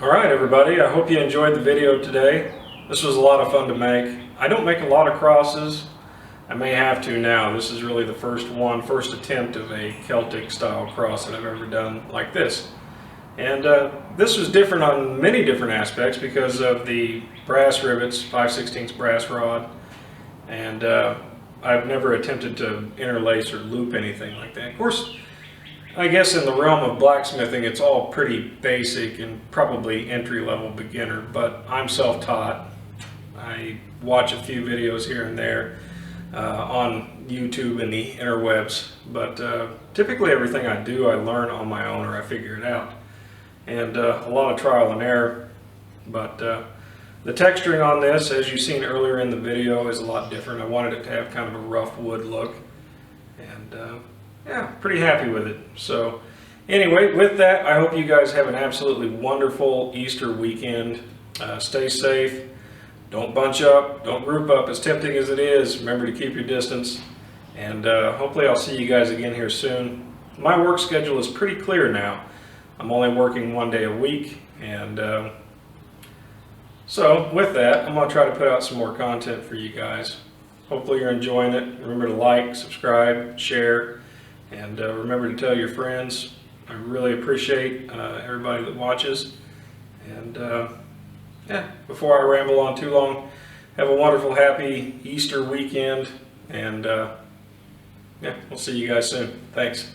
Alright everybody, I hope you enjoyed the video today. This was a lot of fun to make. I don't make a lot of crosses. I may have to now. This is really the first attempt of a Celtic style cross that I've ever done like this. And this was different on many different aspects because of the brass rivets, 5/16 brass rod, and I've never attempted to interlace or loop anything like that. Of course, I guess in the realm of blacksmithing it's all pretty basic and probably entry-level beginner, but I'm self-taught. I watch a few videos here and there on YouTube and the interwebs, but typically everything I do I learn on my own or I figure it out. And a lot of trial and error, but the texturing on this, as you've seen earlier in the video, is a lot different. I wanted it to have kind of a rough wood look, and yeah, pretty happy with it. So anyway, with that, I hope you guys have an absolutely wonderful Easter weekend. Stay safe, don't bunch up, don't group up, as tempting as it is. Remember to keep your distance, and hopefully I'll see you guys again here soon. My work schedule is pretty clear now. I'm only working 1 day a week, and so with that, I'm going to try to put out some more content for you guys. Hopefully you're enjoying it. Remember to like, subscribe, share, and remember to tell your friends. I really appreciate everybody that watches. And yeah, before I ramble on too long, have a wonderful, happy Easter weekend, and yeah, we'll see you guys soon. Thanks.